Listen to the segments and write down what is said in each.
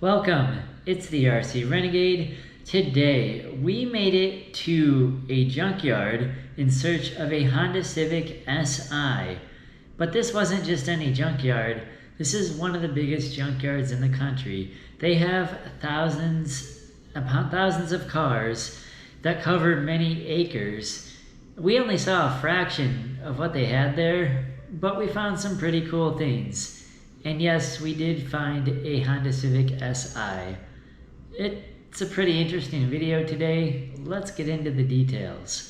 Welcome, it's the RC Renegade. Today, we made it to a junkyard in search of a Honda Civic Si. But this wasn't just any junkyard. This is one of the biggest junkyards in the country. They have thousands upon thousands of cars that cover many acres. We only saw a fraction of what they had there, but we found some pretty cool things. And yes, we did find a Honda Civic Si. It's a pretty interesting video today. Let's get into the details.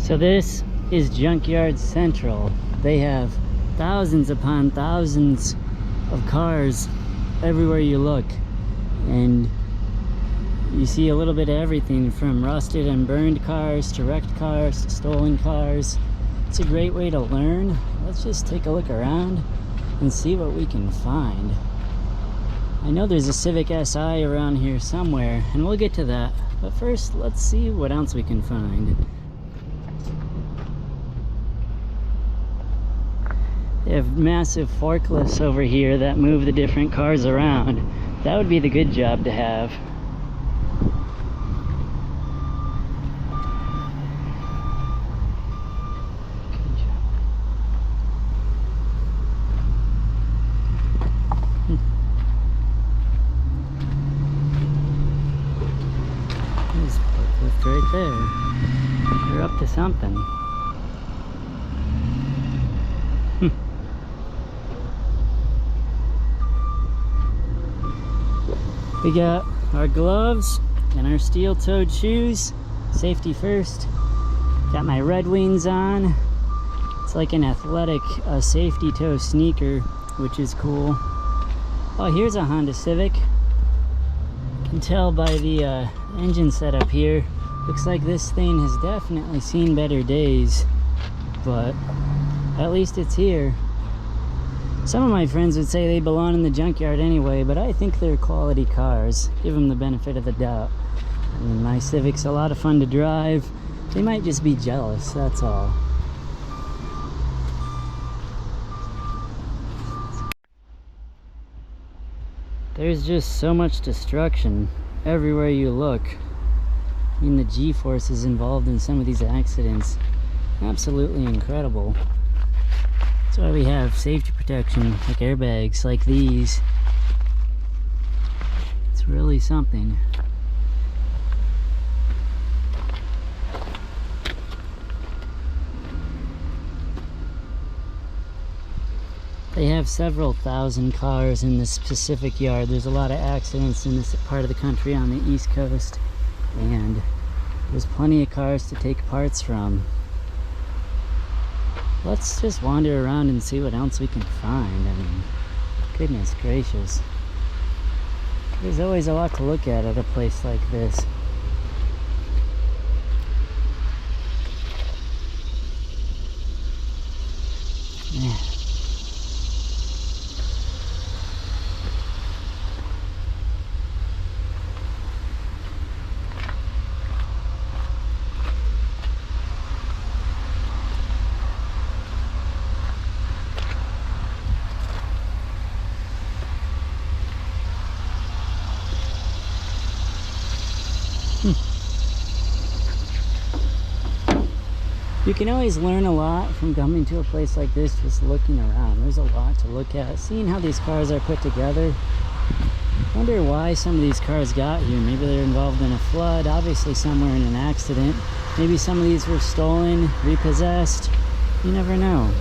So this is Junkyard Central. They have thousands upon thousands of cars everywhere you look, and you see a little bit of everything from rusted and burned cars to wrecked cars to stolen cars. It's a great way to learn. Let's just take a look around and see what we can find. I know there's a Civic Si around here somewhere, and we'll get to that, but first let's see what else we can find. They have massive forklifts over here that move the different cars around. That would be the good job to have. There's a forklift right there. They're up to something. We got our gloves and our steel-toed shoes, safety first. Got my Red Wings on. It's like an athletic safety toe sneaker, which is cool. Oh, here's a Honda Civic. You can tell by the engine setup here. Looks like this thing has definitely seen better days, but at least it's here. Some of my friends would say they belong in the junkyard anyway, but I think they're quality cars. Give them the benefit of the doubt. I mean, my Civic's a lot of fun to drive. They might just be jealous, that's all. There's just so much destruction everywhere you look. I mean, the G-forces involved in some of these accidents, absolutely incredible. That's why we have safety protection, like airbags like these. It's really something. They have several thousand cars in this specific yard. There's a lot of accidents in this part of the country on the East Coast, and there's plenty of cars to take parts from. Let's just wander around and see what else we can find. I mean, goodness gracious. There's always a lot to look at a place like this. Yeah. You can always learn a lot from coming to a place like this, just looking around. There's a lot to look at. Seeing how these cars are put together. I wonder why some of these cars got here. Maybe they're involved in a flood, obviously somewhere in an accident. Maybe some of these were stolen, repossessed. You never know.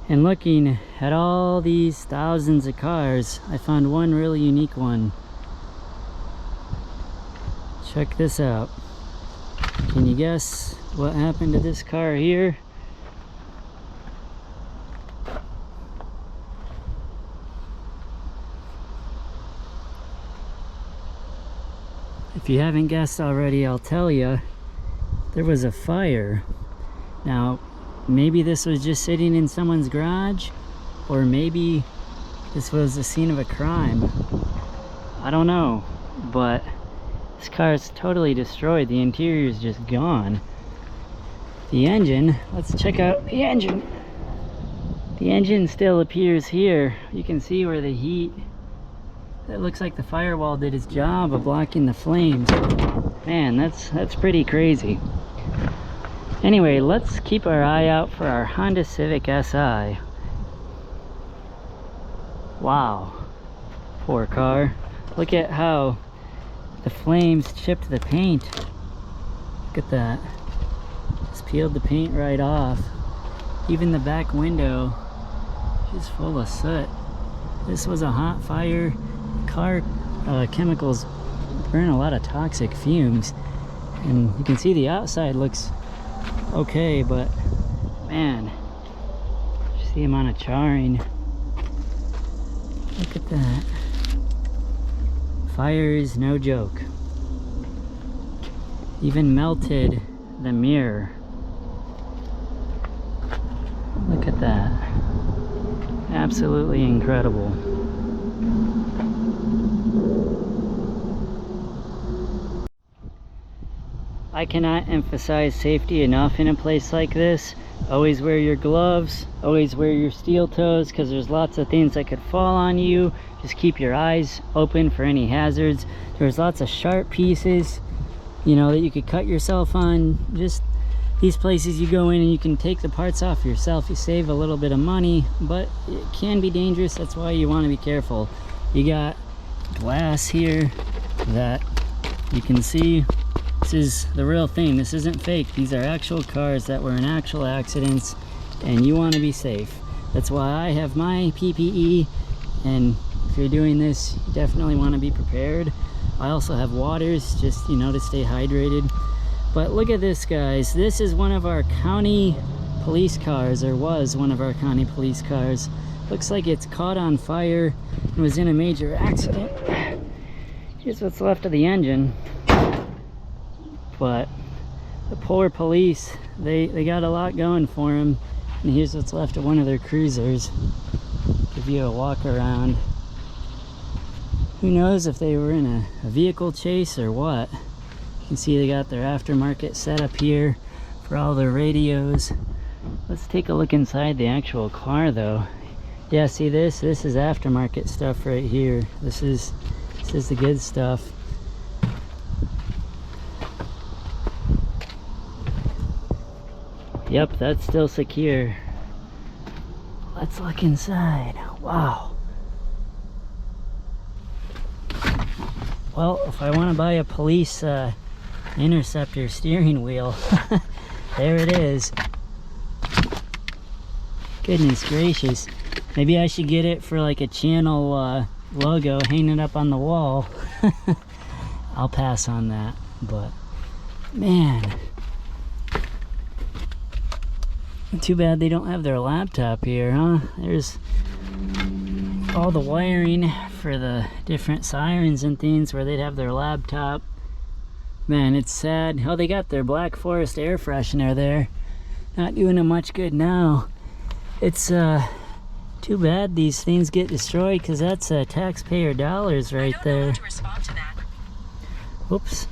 And looking at all these thousands of cars, I found one really unique one. Check this out. Can you guess what happened to this car here? if you haven't guessed already, I'll tell you, there was a fire. Now, maybe this was just sitting in someone's garage, or maybe this was the scene of a crime. I don't know, but this car is totally destroyed. The interior is just gone. The engine, let's check out the engine. The engine still appears here. You can see where the heat, it looks like the firewall did its job of blocking the flames. Man, that's pretty crazy. Anyway, let's keep our eye out for our Honda Civic Si. Wow, poor car. Look at how the flames chipped the paint. Look at that. Just peeled the paint right off. Even the back window is full of soot. This was a hot fire. Car chemicals burn a lot of toxic fumes. And you can see the outside looks okay, but man, just the amount of charring. Look at that. Fire is no joke. Even melted the mirror. Look at that. Absolutely incredible. I cannot emphasize safety enough in a place like this. Always wear your gloves, always wear your steel toes, because there's lots of things that could fall on you. Just keep your eyes open for any hazards. There's lots of sharp pieces, you know, that you could cut yourself on. Just these places you go in and you can take the parts off yourself. You save a little bit of money, but it can be dangerous. That's why you want to be careful. You got glass here that you can see. This is the real thing. This isn't fake. These are actual cars that were in actual accidents, and you want to be safe. That's why I have my PPE, and if you're doing this, you definitely want to be prepared. I also have waters, just, you know, to stay hydrated. But look at this, guys. This is one of our county police cars, or was one of our county police cars. Looks like it's caught on fire and was in a major accident. Here's what's left of the engine. But the poor police, they got a lot going for them. And here's what's left of one of their cruisers. Give you a walk around. Who knows if they were in a vehicle chase or what. You can see they got their aftermarket setup here for all their radios. Let's take a look inside the actual car though. Yeah, see this? This is aftermarket stuff right here. This is the good stuff. Yep, that's still secure. Let's look inside. Wow. Well, if I want to buy a police Interceptor steering wheel, there it is. Goodness gracious. Maybe I should get it for like a channel logo, hang it up on the wall. I'll pass on that, but man. Too bad they don't have their laptop here, huh? There's all the wiring for the different sirens and things where they'd have their laptop. Man, it's sad. Oh, they got their Black Forest air freshener there. Not doing them much good now. It's too bad these things get destroyed, because that's taxpayer dollars right there. Whoops.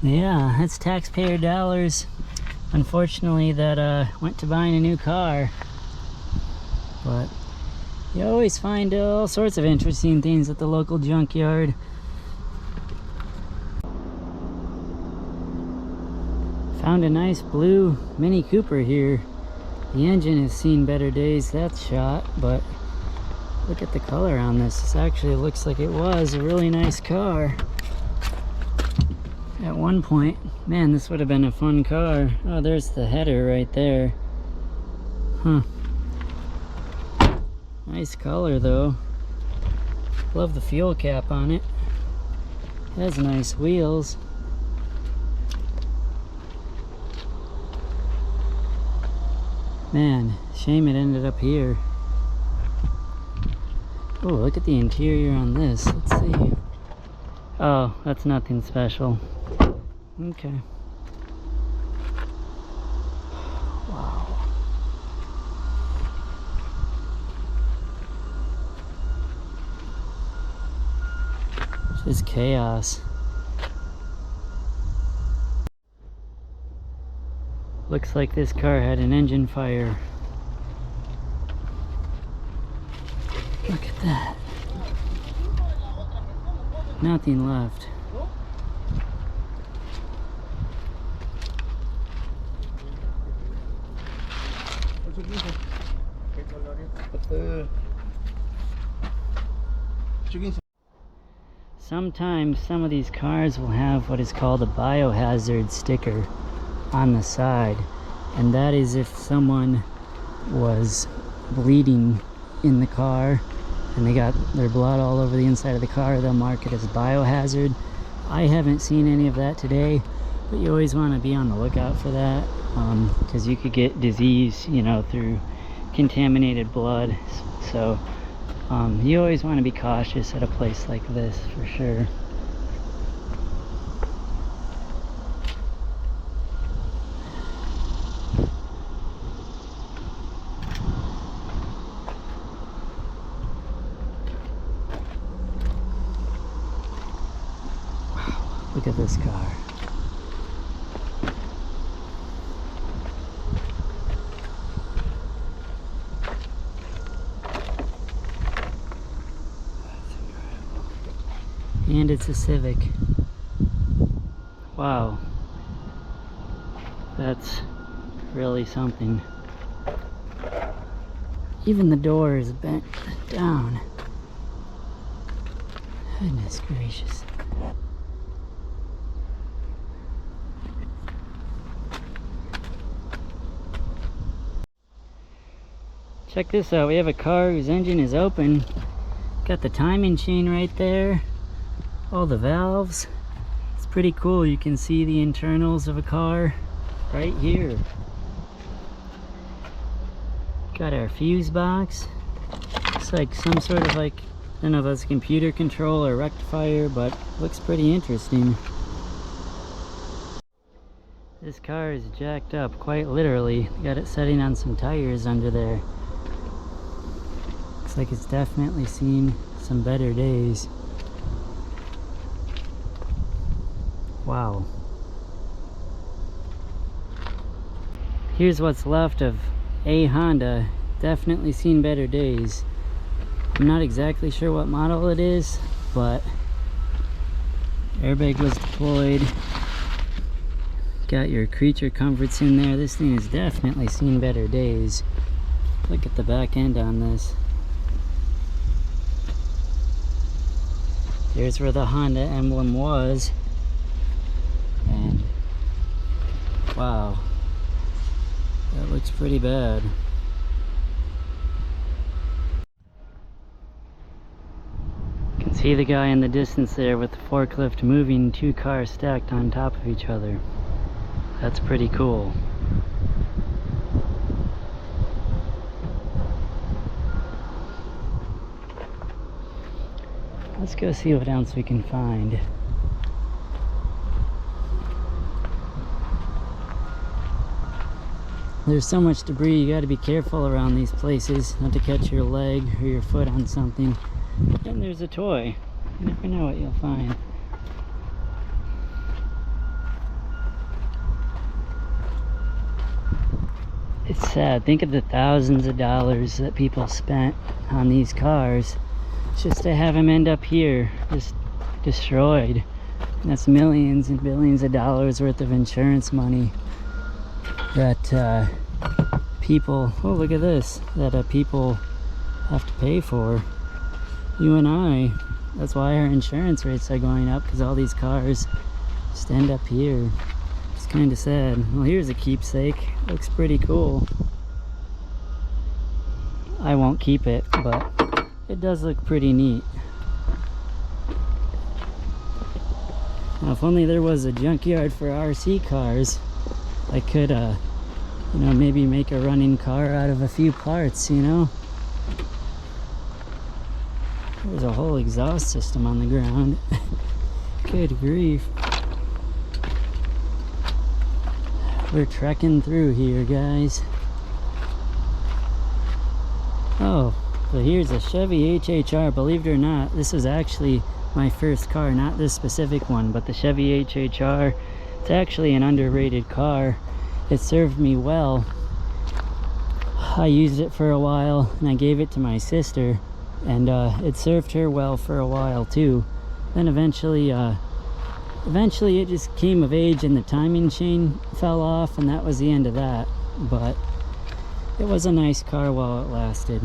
Yeah, that's taxpayer dollars. Unfortunately, that went to buying a new car. But you always find all sorts of interesting things at the local junkyard. Found a nice blue Mini Cooper here. The engine has seen better days, that's shot, but look at the color on this. This actually looks like it was a really nice car at one point. Man, this would have been a fun car. Oh, there's the header right there. Huh. Nice color though. Love the fuel cap on it. It has nice wheels. Man, shame it ended up here. Oh, look at the interior on this. Let's see. Oh, that's nothing special. Okay. Wow. Just chaos. Looks like this car had an engine fire. Look at that. Nothing left. Sometimes some of these cars will have what is called a biohazard sticker on the side, and that is if someone was bleeding in the car and they got their blood all over the inside of the car, they'll mark it as biohazard. I haven't seen any of that today, but you always want to be on the lookout for that, because you could get disease, you know, through contaminated blood. So you always want to be cautious at a place like this for sure. Wow, look at this car. And it's a Civic. Wow. That's really something. Even the door is bent down. Goodness gracious. Check this out. We have a car whose engine is open. Got the timing chain right there. All the valves. It's pretty cool. You can see the internals of a car right here. Got our fuse box. Looks like some sort of like, I don't know if that's a computer control or rectifier, but looks pretty interesting. This car is jacked up, quite literally. Got it setting on some tires under there. Looks like it's definitely seen some better days. Wow. Here's what's left of a Honda. Definitely seen better days. I'm not exactly sure what model it is, but airbag was deployed. Got your creature comforts in there. This thing has definitely seen better days. Look at the back end on this. Here's where the Honda emblem was. And wow, that looks pretty bad. You can see the guy in the distance there with the forklift moving two cars stacked on top of each other. That's pretty cool. Let's go see what else we can find. There's so much debris, you got to be careful around these places not to catch your leg or your foot on something. And there's a toy. You never know what you'll find. It's sad. Think of the thousands of dollars that people spent on these cars just to have them end up here, just destroyed. And that's millions and billions of dollars worth of insurance money that people, oh look at this, that people have to pay for. You and I, that's why our insurance rates are going up, because all these cars just end up here. It's kind of sad. Well, here's a keepsake. Looks pretty cool. I won't keep it, but it does look pretty neat. Now, if only there was a junkyard for RC cars, I could, you know, maybe make a running car out of a few parts, you know? There's a whole exhaust system on the ground. Good grief. We're trekking through here, guys. Oh, so here's a Chevy HHR. Believe it or not, this is actually my first car. Not this specific one, but the Chevy HHR. It's actually an underrated car. It served me well. I used it for a while and I gave it to my sister, and it served her well for a while too. Then eventually it just came of age and the timing chain fell off, and that was the end of that. But it was a nice car while it lasted.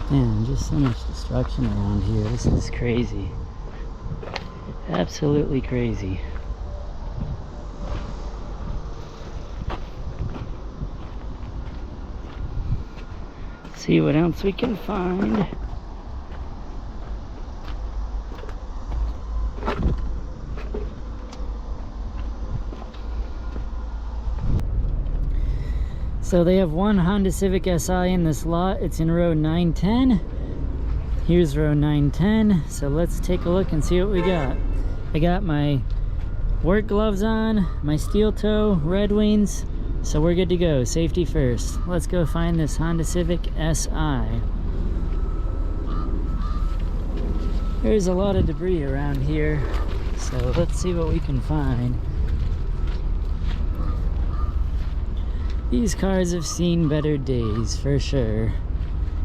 Man, just so much destruction around here. This is crazy. Absolutely crazy. See what else we can find. So they have one Honda Civic Si in this lot. It's in row 910. Here's row 910. So let's take a look and see what we got. I got my work gloves on, my steel toe, Red Wings. So we're good to go. Safety first. Let's go find this Honda Civic Si. There's a lot of debris around here, so let's see what we can find. These cars have seen better days for sure.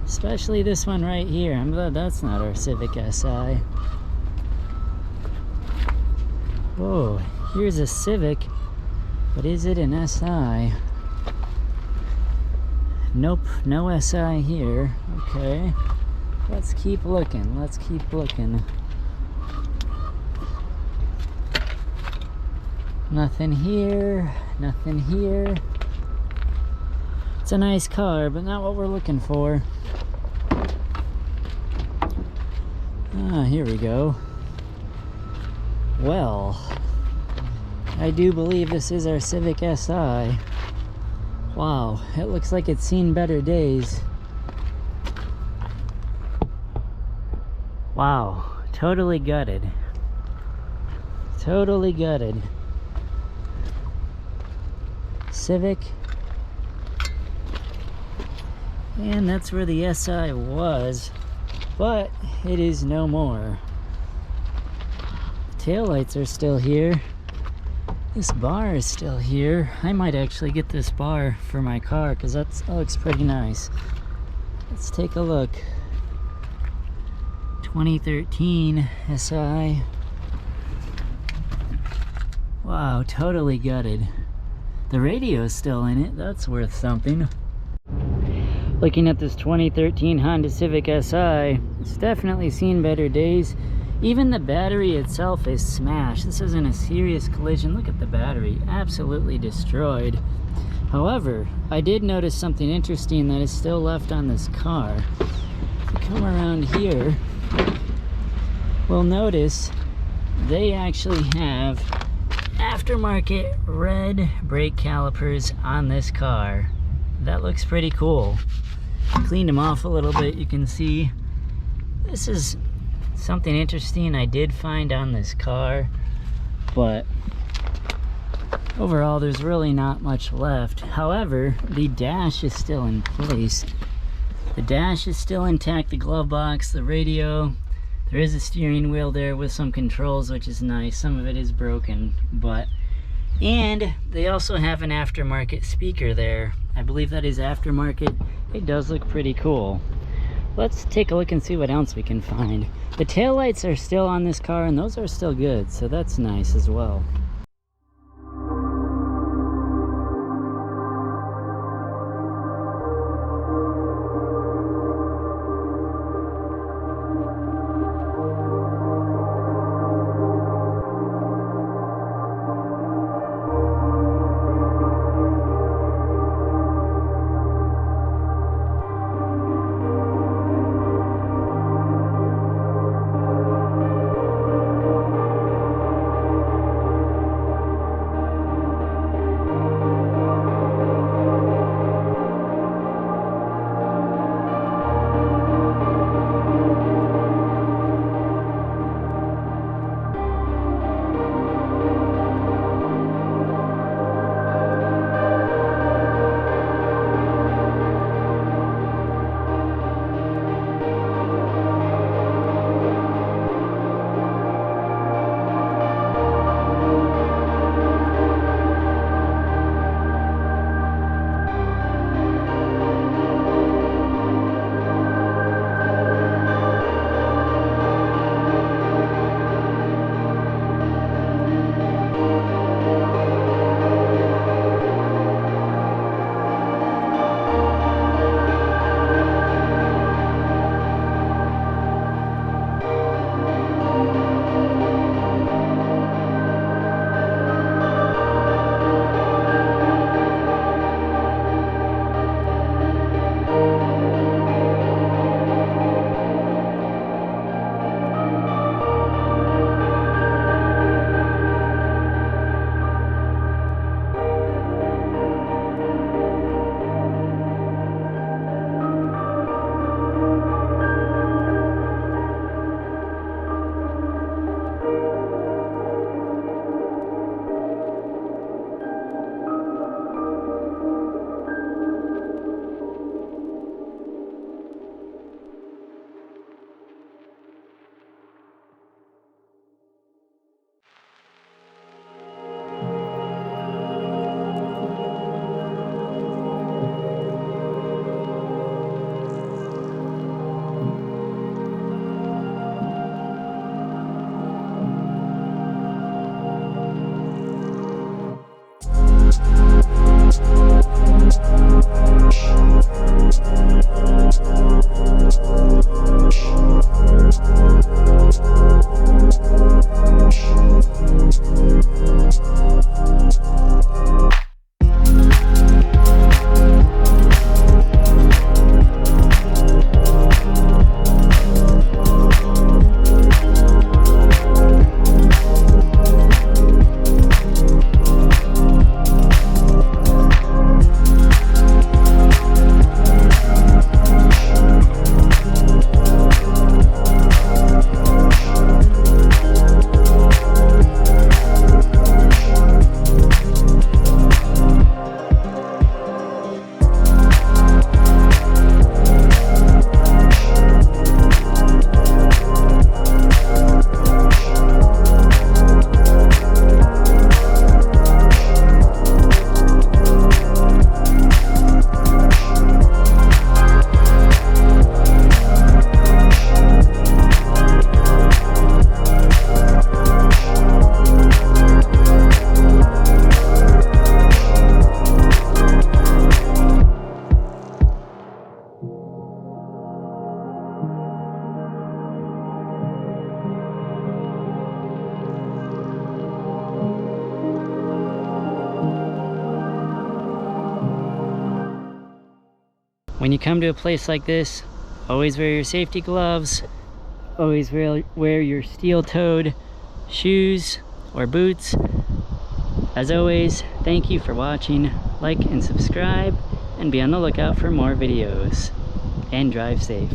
Especially this one right here. I'm glad that's not our Civic Si. Whoa, here's a Civic. But is it an Si? Nope, no Si here. Okay. Let's keep looking. Let's keep looking. Nothing here. Nothing here. It's a nice car, but not what we're looking for. Ah, here we go. Well, I do believe this is our Civic Si. Wow, it looks like it's seen better days. Wow, totally gutted. Totally gutted. Civic. And that's where the Si was, but it is no more. Taillights are still here. This bar is still here. I might actually get this bar for my car because that looks pretty nice. Let's take a look. 2013 Si. Wow, totally gutted. The radio's still in it. That's worth something. Looking at this 2013 Honda Civic Si, it's definitely seen better days. Even the battery itself is smashed. This isn't a serious collision. Look at the battery, absolutely destroyed. However, I did notice something interesting that is still left on this car. If you come around here, we'll notice they actually have aftermarket red brake calipers on this car. That looks pretty cool. Cleaned them off a little bit. You can see this is something interesting I did find on this car, but overall there's really not much left. However, the dash is still in place. The dash is still intact, the glove box, the radio. There is a steering wheel there with some controls, which is nice. Some of it is broken, and they also have an aftermarket speaker there. I believe that is aftermarket. It does look pretty cool. Let's take a look and see what else we can find. The taillights are still on this car, and those are still good, so that's nice as well. When you come to a place like this, always wear your safety gloves, always wear your steel-toed shoes or boots. As always, thank you for watching. Like and subscribe, and be on the lookout for more videos. And drive safe.